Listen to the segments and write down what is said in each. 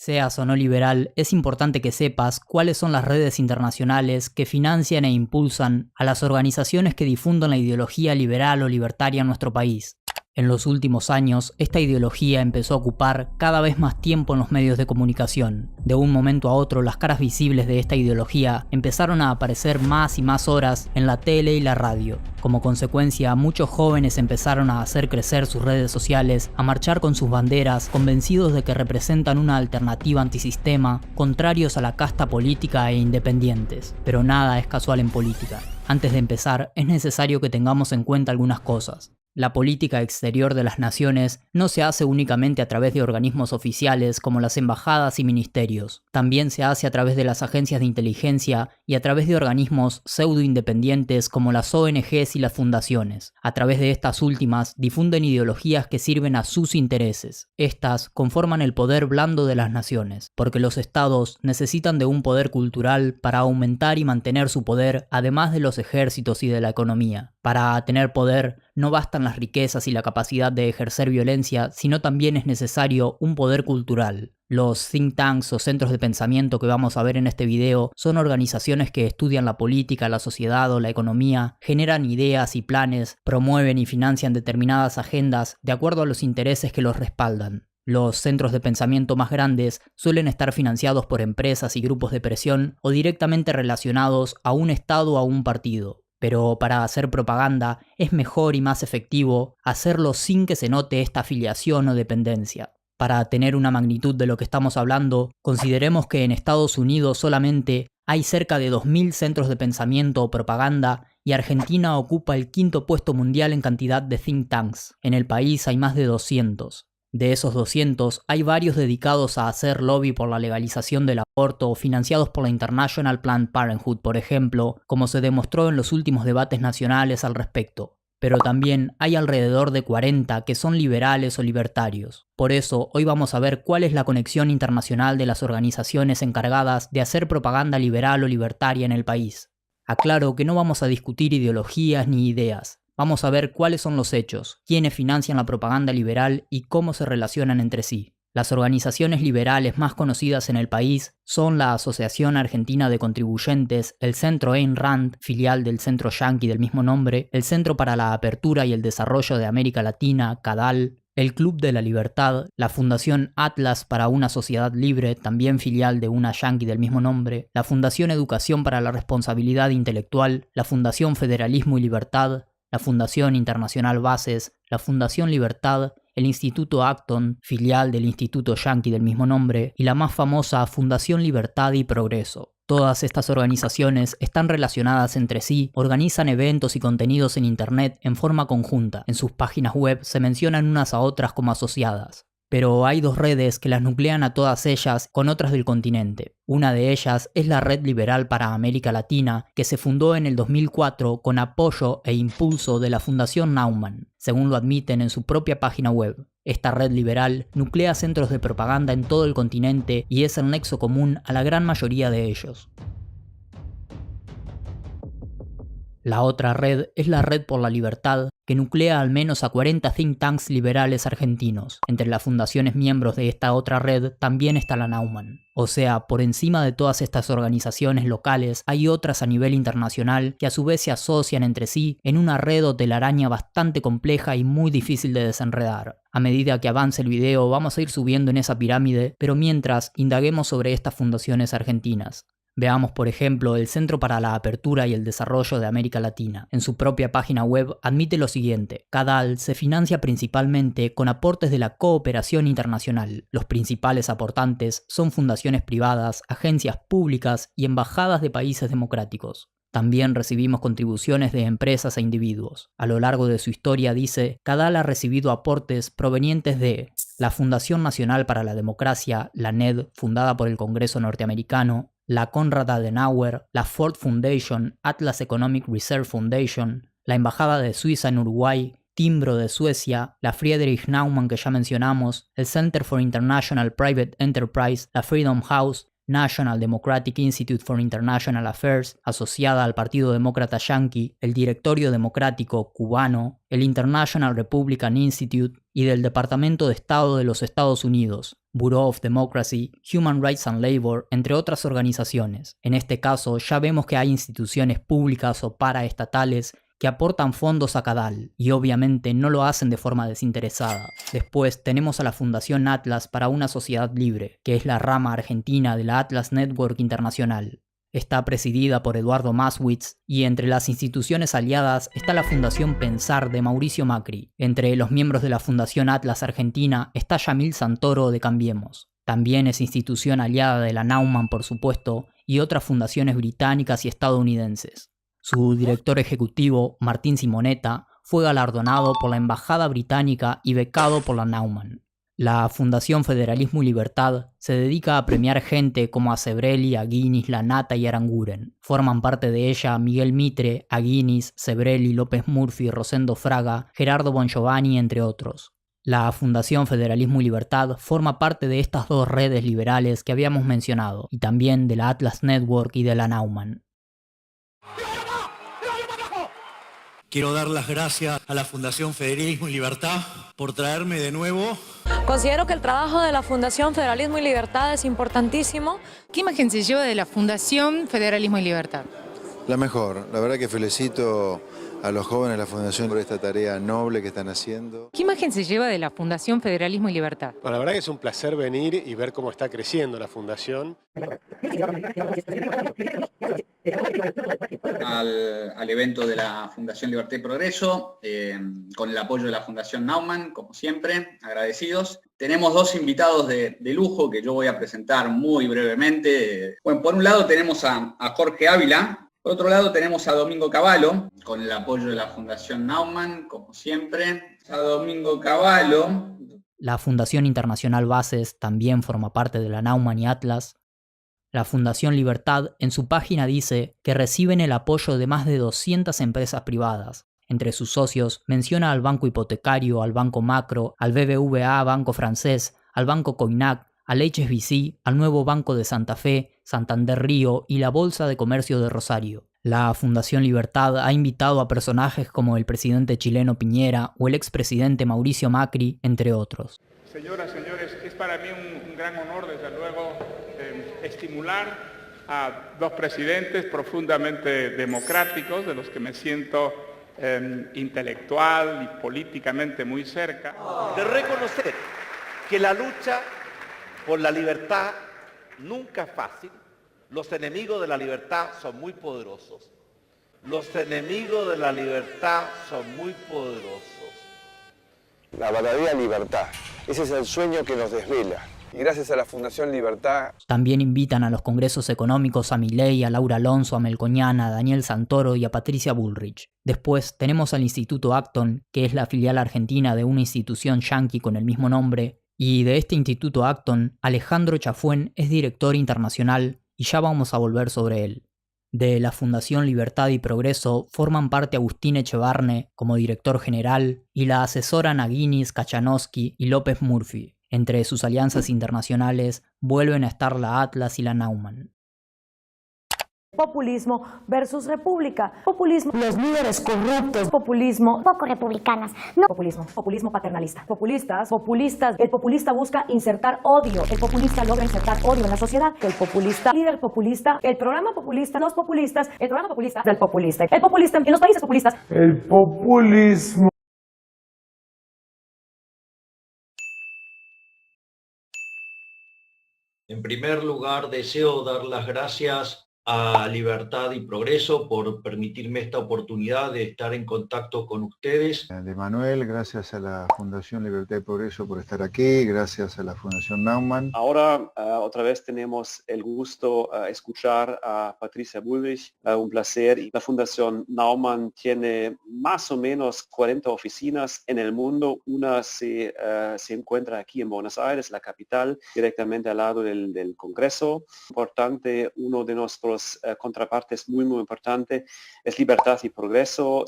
Seas o no liberal, es importante que sepas cuáles son las redes internacionales que financian e impulsan a las organizaciones que difunden la ideología liberal o libertaria en nuestro país. En los últimos años, esta ideología empezó a ocupar cada vez más tiempo en los medios de comunicación. De un momento a otro, las caras visibles de esta ideología empezaron a aparecer más y más horas en la tele y la radio. Como consecuencia, muchos jóvenes empezaron a hacer crecer sus redes sociales, a marchar con sus banderas, convencidos de que representan una alternativa antisistema, contrarios a la casta política e independientes. Pero nada es casual en política. Antes de empezar, es necesario que tengamos en cuenta algunas cosas. La política exterior de las naciones no se hace únicamente a través de organismos oficiales como las embajadas y ministerios. También se hace a través de las agencias de inteligencia y a través de organismos pseudo-independientes como las ONGs y las fundaciones. A través de estas últimas difunden ideologías que sirven a sus intereses. Estas conforman el poder blando de las naciones, porque los estados necesitan de un poder cultural para aumentar y mantener su poder, además de los ejércitos y de la economía. Para tener poder no bastan las riquezas y la capacidad de ejercer violencia, sino también es necesario un poder cultural. Los think tanks o centros de pensamiento que vamos a ver en este video son organizaciones que estudian la política, la sociedad o la economía, generan ideas y planes, promueven y financian determinadas agendas de acuerdo a los intereses que los respaldan. Los centros de pensamiento más grandes suelen estar financiados por empresas y grupos de presión o directamente relacionados a un estado o a un partido. Pero para hacer propaganda es mejor y más efectivo hacerlo sin que se note esta afiliación o dependencia. Para tener una magnitud de lo que estamos hablando, consideremos que en Estados Unidos solamente hay cerca de 2000 centros de pensamiento o propaganda y Argentina ocupa el quinto puesto mundial en cantidad de think tanks. En el país hay más de 200. De esos 200, hay varios dedicados a hacer lobby por la legalización del aborto o financiados por la International Planned Parenthood, por ejemplo, como se demostró en los últimos debates nacionales al respecto. Pero también hay alrededor de 40 que son liberales o libertarios. Por eso, hoy vamos a ver cuál es la conexión internacional de las organizaciones encargadas de hacer propaganda liberal o libertaria en el país. Aclaro que no vamos a discutir ideologías ni ideas. Vamos a ver cuáles son los hechos, quiénes financian la propaganda liberal y cómo se relacionan entre sí. Las organizaciones liberales más conocidas en el país son la Asociación Argentina de Contribuyentes, el Centro Ayn Rand, filial del Centro Yankee del mismo nombre, el Centro para la Apertura y el Desarrollo de América Latina, CADAL, el Club de la Libertad, la Fundación Atlas para una Sociedad Libre, también filial de una yankee del mismo nombre, la Fundación Educación para la Responsabilidad Intelectual, la Fundación Federalismo y Libertad, la Fundación Internacional Bases, la Fundación Libertad, el Instituto Acton, filial del Instituto Yankee del mismo nombre, y la más famosa Fundación Libertad y Progreso. Todas estas organizaciones están relacionadas entre sí, organizan eventos y contenidos en Internet en forma conjunta. En sus páginas web se mencionan unas a otras como asociadas. Pero hay dos redes que las nuclean a todas ellas con otras del continente. Una de ellas es la Red Liberal para América Latina, que se fundó en el 2004 con apoyo e impulso de la Fundación Naumann, según lo admiten en su propia página web. Esta red liberal nuclea centros de propaganda en todo el continente y es el nexo común a la gran mayoría de ellos. La otra red es la Red por la Libertad, que nuclea al menos a 40 think tanks liberales argentinos. Entre las fundaciones miembros de esta otra red también está la Naumann. O sea, por encima de todas estas organizaciones locales, hay otras a nivel internacional que a su vez se asocian entre sí en una red o telaraña bastante compleja y muy difícil de desenredar. A medida que avance el video vamos a ir subiendo en esa pirámide, pero mientras indaguemos sobre estas fundaciones argentinas. Veamos, por ejemplo, el Centro para la Apertura y el Desarrollo de América Latina. En su propia página web admite lo siguiente: CADAL se financia principalmente con aportes de la cooperación internacional. Los principales aportantes son fundaciones privadas, agencias públicas y embajadas de países democráticos. También recibimos contribuciones de empresas e individuos. A lo largo de su historia, dice, CADAL ha recibido aportes provenientes de la Fundación Nacional para la Democracia, la NED, fundada por el Congreso norteamericano, la Konrad Adenauer, la Ford Foundation, Atlas Economic Reserve Foundation, la Embajada de Suiza en Uruguay, Timbro de Suecia, la Friedrich Naumann que ya mencionamos, el Center for International Private Enterprise, la Freedom House, National Democratic Institute for International Affairs, asociada al Partido Demócrata Yankee, el Directorio Democrático cubano, el International Republican Institute y del Departamento de Estado de los Estados Unidos. Bureau of Democracy, Human Rights and Labor, entre otras organizaciones. En este caso, ya vemos que hay instituciones públicas o paraestatales que aportan fondos a CADAL, y obviamente no lo hacen de forma desinteresada. Después tenemos a la Fundación Atlas para una Sociedad Libre, que es la rama argentina de la Atlas Network Internacional. Está presidida por Eduardo Maswitz, y entre las instituciones aliadas está la Fundación Pensar de Mauricio Macri. Entre los miembros de la Fundación Atlas Argentina está Yamil Santoro de Cambiemos. También es institución aliada de la Naumann, por supuesto, y otras fundaciones británicas y estadounidenses. Su director ejecutivo, Martín Simonetta, fue galardonado por la Embajada Británica y becado por la Naumann. La Fundación Federalismo y Libertad se dedica a premiar gente como a Sebrelli, Aguinis, Lanata y Aranguren. Forman parte de ella Miguel Mitre, Aguinis, Sebrelli, López Murphy, Rosendo Fraga, Gerardo Bongiovanni, entre otros. La Fundación Federalismo y Libertad forma parte de estas dos redes liberales que habíamos mencionado, y también de la Atlas Network y de la Naumann. Quiero dar las gracias a la Fundación Federalismo y Libertad por traerme de nuevo. Considero que el trabajo de la Fundación Federalismo y Libertad es importantísimo. ¿Qué imagen se lleva de la Fundación Federalismo y Libertad? La mejor. La verdad que felicito a los jóvenes de la Fundación por esta tarea noble que están haciendo. ¿Qué imagen se lleva de la Fundación Federalismo y Libertad? Bueno, la verdad que es un placer venir y ver cómo está creciendo la Fundación. Al evento de la Fundación Libertad y Progreso, con el apoyo de la Fundación Naumann, como siempre, agradecidos. Tenemos dos invitados de lujo que yo voy a presentar muy brevemente. Bueno, por un lado tenemos a Jorge Ávila. Por otro lado tenemos a Domingo Cavallo, con el apoyo de la Fundación Naumann, como siempre. A Domingo Cavallo. La Fundación Internacional Bases también forma parte de la Naumann y Atlas. La Fundación Libertad en su página dice que reciben el apoyo de más de 200 empresas privadas. Entre sus socios menciona al Banco Hipotecario, al Banco Macro, al BBVA Banco Francés, al Banco Coinac, al HSBC, al Nuevo Banco de Santa Fe, Santander Río y la Bolsa de Comercio de Rosario. La Fundación Libertad ha invitado a personajes como el presidente chileno Piñera o el expresidente Mauricio Macri, entre otros. Señoras, señores, es para mí un gran honor, desde luego, estimular a dos presidentes profundamente democráticos, de los que me siento intelectual y políticamente muy cerca. De reconocer que la lucha por la libertad nunca es fácil. Los enemigos de la libertad son muy poderosos. Los enemigos de la libertad son muy poderosos. La verdadera libertad. Ese es el sueño que nos desvela. Y gracias a la Fundación Libertad. También invitan a los congresos económicos a Milei, a Laura Alonso, a Melconian, a Daniel Santoro y a Patricia Bullrich. Después tenemos al Instituto Acton, que es la filial argentina de una institución yanqui con el mismo nombre. Y de este Instituto Acton, Alejandro Chafuen es director internacional y ya vamos a volver sobre él. De la Fundación Libertad y Progreso forman parte Agustín Echevarne como director general y la asesoran Aguinis, Kachanowski y López Murphy. Entre sus alianzas internacionales vuelven a estar la Atlas y la Naumann. Populismo versus república. Populismo, los líderes corruptos. Populismo, poco republicanas. No. Populismo paternalista. Populistas. El populista busca insertar odio. El populista logra insertar odio en la sociedad. El populista, líder populista, el programa populista, los populistas, el programa populista del populista. El populista en los países populistas. El populismo. En primer lugar, deseo dar las gracias a Libertad y Progreso por permitirme esta oportunidad de estar en contacto con ustedes. De Manuel, gracias a la Fundación Libertad y Progreso por estar aquí, gracias a la Fundación Naumann. Ahora otra vez tenemos el gusto escuchar a Patricia Bullrich, un placer. La Fundación Naumann tiene más o menos 40 oficinas en el mundo. Una se encuentra aquí en Buenos Aires, la capital, directamente al lado del Congreso. Importante, uno de nuestros contrapartes muy importante es Libertad y Progreso.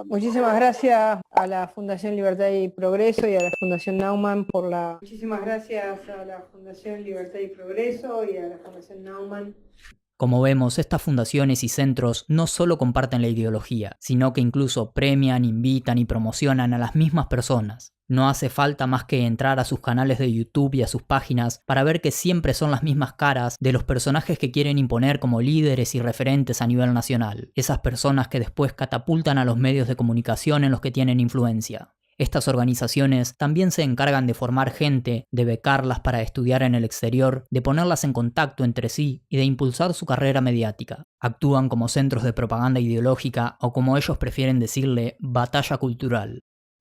Muchísimas gracias a la Fundación Libertad y Progreso y a la Fundación Naumann por la... Muchísimas gracias a la Fundación Libertad y Progreso y a la Fundación Naumann. Como vemos, estas fundaciones y centros no solo comparten la ideología, sino que incluso premian, invitan y promocionan a las mismas personas. No hace falta más que entrar a sus canales de YouTube y a sus páginas para ver que siempre son las mismas caras de los personajes que quieren imponer como líderes y referentes a nivel nacional. Esas personas que después catapultan a los medios de comunicación en los que tienen influencia. Estas organizaciones también se encargan de formar gente, de becarlas para estudiar en el exterior, de ponerlas en contacto entre sí y de impulsar su carrera mediática. Actúan como centros de propaganda ideológica o, como ellos prefieren decirle, batalla cultural.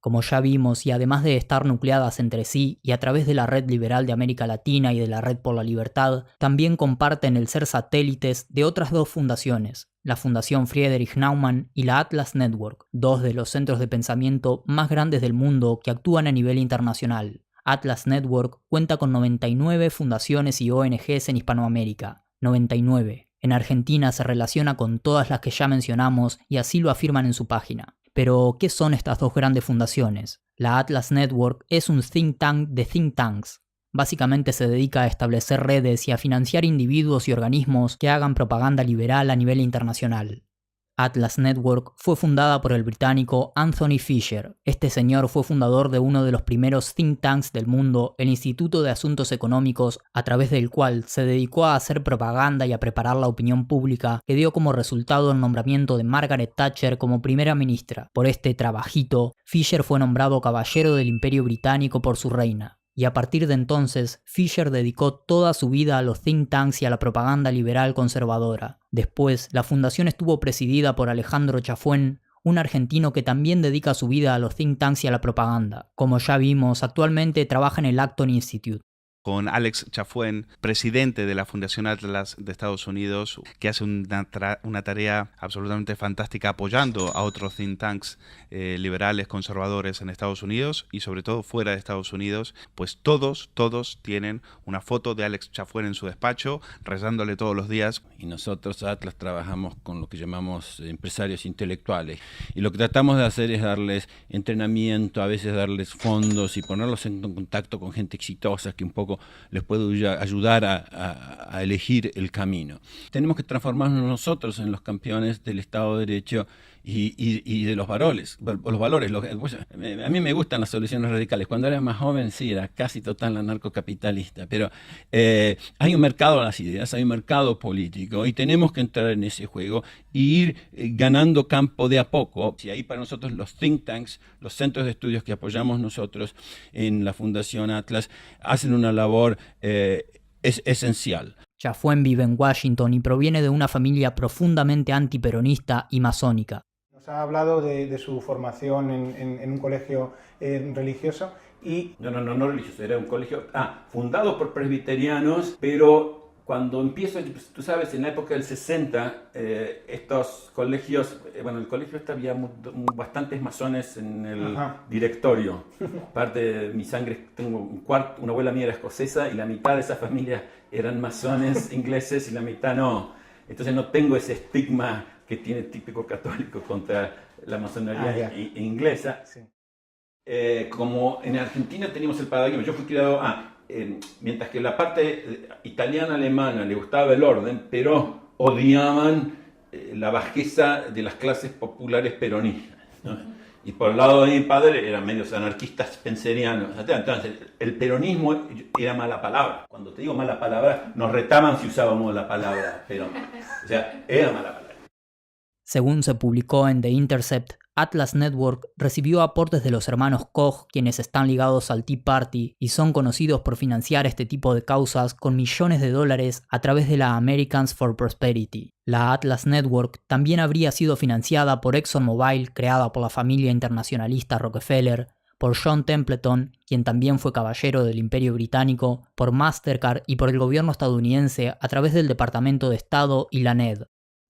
Como ya vimos, y además de estar nucleadas entre sí y a través de la Red Liberal de América Latina y de la Red por la Libertad, también comparten el ser satélites de otras dos fundaciones, la Fundación Friedrich Naumann y la Atlas Network, dos de los centros de pensamiento más grandes del mundo que actúan a nivel internacional. Atlas Network cuenta con 99 fundaciones y ONGs en Hispanoamérica. 99. En Argentina se relaciona con todas las que ya mencionamos y así lo afirman en su página. Pero, ¿qué son estas dos grandes fundaciones? La Atlas Network es un think tank de think tanks. Básicamente se dedica a establecer redes y a financiar individuos y organismos que hagan propaganda liberal a nivel internacional. Atlas Network fue fundada por el británico Anthony Fisher. Este señor fue fundador de uno de los primeros think tanks del mundo, el Instituto de Asuntos Económicos, a través del cual se dedicó a hacer propaganda y a preparar la opinión pública, que dio como resultado el nombramiento de Margaret Thatcher como primera ministra. Por este trabajito, Fisher fue nombrado caballero del Imperio Británico por su reina. Y a partir de entonces, Fisher dedicó toda su vida a los think tanks y a la propaganda liberal conservadora. Después, la fundación estuvo presidida por Alejandro Chafuen, un argentino que también dedica su vida a los think tanks y a la propaganda. Como ya vimos, actualmente trabaja en el Acton Institute. Con Alex Chafuen, presidente de la Fundación Atlas de Estados Unidos, que hace una tarea absolutamente fantástica apoyando a otros think tanks liberales, conservadores en Estados Unidos y sobre todo fuera de Estados Unidos, pues todos tienen una foto de Alex Chafuen en su despacho, rezándole todos los días. Y nosotros, Atlas, trabajamos con lo que llamamos empresarios intelectuales. Y lo que tratamos de hacer es darles entrenamiento, a veces darles fondos y ponerlos en contacto con gente exitosa que un poco les puede ayudar a elegir el camino. Tenemos que transformarnos nosotros en los campeones del Estado de Derecho y de los valores. A mí me gustan las soluciones radicales. Cuando era más joven, sí, era casi total anarcocapitalista, pero hay un mercado de las ideas, hay un mercado político y tenemos que entrar en ese juego e ir ganando campo de a poco. Y ahí para nosotros los think tanks, los centros de estudios que apoyamos nosotros en la Fundación Atlas, hacen una labor esencial. Chafuen vive en Washington y proviene de una familia profundamente antiperonista y masónica. Nos ha hablado de su formación en un colegio religioso y... No religioso, era un colegio fundado por presbiterianos, pero cuando empiezo, tú sabes, en la época del 60, estos colegios, el colegio había bastantes masones en el directorio. Parte de mi sangre, tengo una abuela mía era escocesa y la mitad de esa familia eran masones ingleses y la mitad no. Entonces no tengo ese estigma que tiene el típico católico contra la masonería inglesa. Sí. Como en Argentina teníamos el paradigma, yo fui criado, mientras que la parte italiana-alemana le gustaba el orden, pero odiaban la bajeza de las clases populares peronistas, ¿no? Y por el lado de mi padre eran medios anarquistas spencerianos. Entonces, el peronismo era mala palabra. Cuando te digo mala palabra, nos retaban si usábamos la palabra perón. O sea, era mala palabra. Según se publicó en The Intercept, Atlas Network recibió aportes de los hermanos Koch, quienes están ligados al Tea Party y son conocidos por financiar este tipo de causas con millones de dólares a través de la Americans for Prosperity. La Atlas Network también habría sido financiada por ExxonMobil, creada por la familia internacionalista Rockefeller, por John Templeton, quien también fue caballero del Imperio Británico, por Mastercard y por el gobierno estadounidense a través del Departamento de Estado y la NED.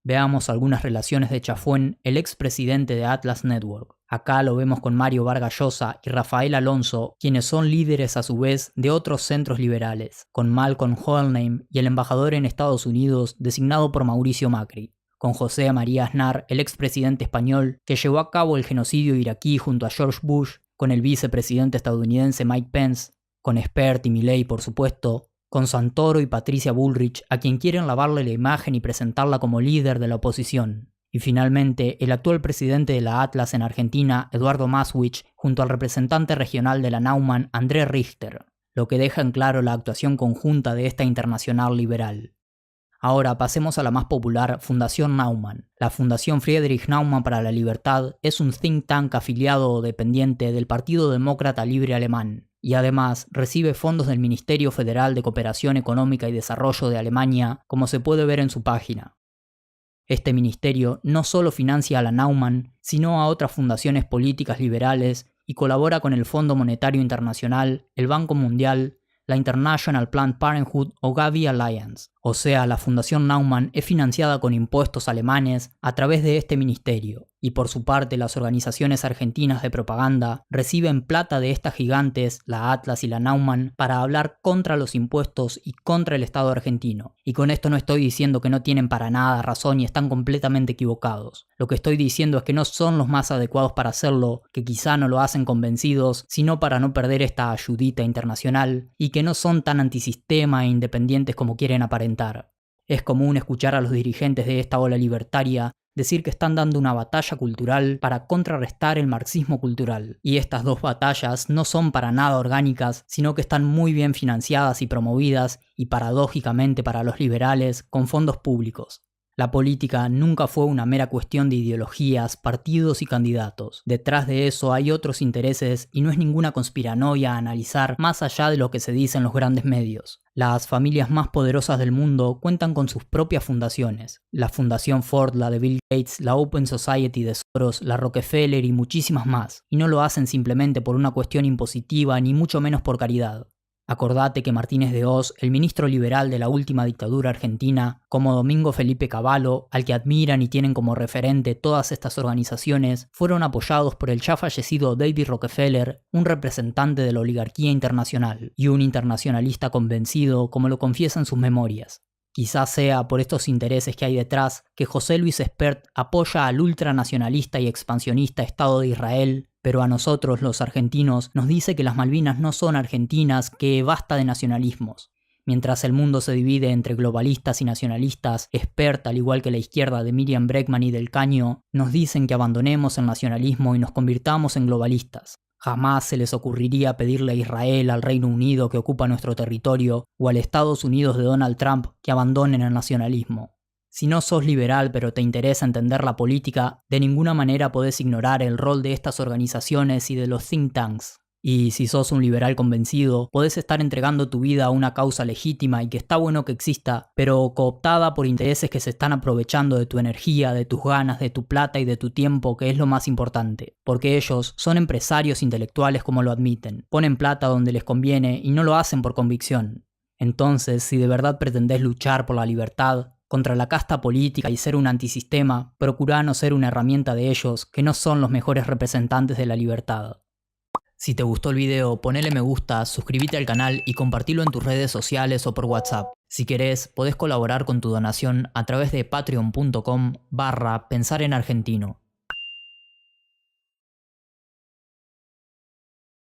Veamos algunas relaciones de Chafuen, el expresidente de Atlas Network. Acá lo vemos con Mario Vargas Llosa y Rafael Alonso, quienes son líderes a su vez de otros centros liberales, con Malcolm Hoenlein y el embajador en Estados Unidos designado por Mauricio Macri, con José María Aznar, el expresidente español que llevó a cabo el genocidio iraquí junto a George Bush, con el vicepresidente estadounidense Mike Pence, con Spert y Milei por supuesto, con Santoro y Patricia Bullrich, a quien quieren lavarle la imagen y presentarla como líder de la oposición. Y finalmente, el actual presidente de la Atlas en Argentina, Eduardo Maswich, junto al representante regional de la Naumann, André Richter, lo que deja en claro la actuación conjunta de esta internacional liberal. Ahora pasemos a la más popular, Fundación Naumann. La Fundación Friedrich Naumann para la Libertad es un think tank afiliado o dependiente del Partido Demócrata Libre Alemán, y además recibe fondos del Ministerio Federal de Cooperación Económica y Desarrollo de Alemania, como se puede ver en su página. Este ministerio no solo financia a la Naumann, sino a otras fundaciones políticas liberales y colabora con el Fondo Monetario Internacional, el Banco Mundial, la International Planned Parenthood o Gavi Alliance. O sea, la Fundación Naumann es financiada con impuestos alemanes a través de este ministerio, y por su parte las organizaciones argentinas de propaganda reciben plata de estas gigantes, la Atlas y la Naumann, para hablar contra los impuestos y contra el Estado argentino. Y con esto no estoy diciendo que no tienen para nada razón y están completamente equivocados. Lo que estoy diciendo es que no son los más adecuados para hacerlo, que quizá no lo hacen convencidos, sino para no perder esta ayudita internacional, y que no son tan antisistema e independientes como quieren aparentar. Es común escuchar a los dirigentes de esta ola libertaria decir que están dando una batalla cultural para contrarrestar el marxismo cultural. Y estas dos batallas no son para nada orgánicas, sino que están muy bien financiadas y promovidas, y paradójicamente para los liberales, con fondos públicos. La política nunca fue una mera cuestión de ideologías, partidos y candidatos. Detrás de eso hay otros intereses y no es ninguna conspiranoia analizar más allá de lo que se dice en los grandes medios. Las familias más poderosas del mundo cuentan con sus propias fundaciones. La Fundación Ford, la de Bill Gates, la Open Society de Soros, la Rockefeller y muchísimas más. Y no lo hacen simplemente por una cuestión impositiva ni mucho menos por caridad. Acordate que Martínez de Hoz, el ministro liberal de la última dictadura argentina, como Domingo Felipe Cavallo, al que admiran y tienen como referente todas estas organizaciones, fueron apoyados por el ya fallecido David Rockefeller, un representante de la oligarquía internacional y un internacionalista convencido, como lo confiesa en sus memorias. Quizás sea por estos intereses que hay detrás que José Luis Espert apoya al ultranacionalista y expansionista Estado de Israel, pero a nosotros, los argentinos, nos dice que las Malvinas no son argentinas, que basta de nacionalismos. Mientras el mundo se divide entre globalistas y nacionalistas, Espert, al igual que la izquierda de Miriam Bregman y del Caño, nos dicen que abandonemos el nacionalismo y nos convirtamos en globalistas. Jamás se les ocurriría pedirle a Israel, al Reino Unido que ocupa nuestro territorio, o al Estados Unidos de Donald Trump que abandonen el nacionalismo. Si no sos liberal pero te interesa entender la política, de ninguna manera podés ignorar el rol de estas organizaciones y de los think tanks. Y si sos un liberal convencido, podés estar entregando tu vida a una causa legítima y que está bueno que exista, pero cooptada por intereses que se están aprovechando de tu energía, de tus ganas, de tu plata y de tu tiempo, que es lo más importante. Porque ellos son empresarios intelectuales como lo admiten, ponen plata donde les conviene y no lo hacen por convicción. Entonces, si de verdad pretendés luchar por la libertad, contra la casta política y ser un antisistema, procurá no ser una herramienta de ellos, que no son los mejores representantes de la libertad. Si te gustó el video, ponele me gusta, suscríbete al canal y compartilo en tus redes sociales o por WhatsApp. Si querés, podés colaborar con tu donación a través de patreon.com/pensarenargentino.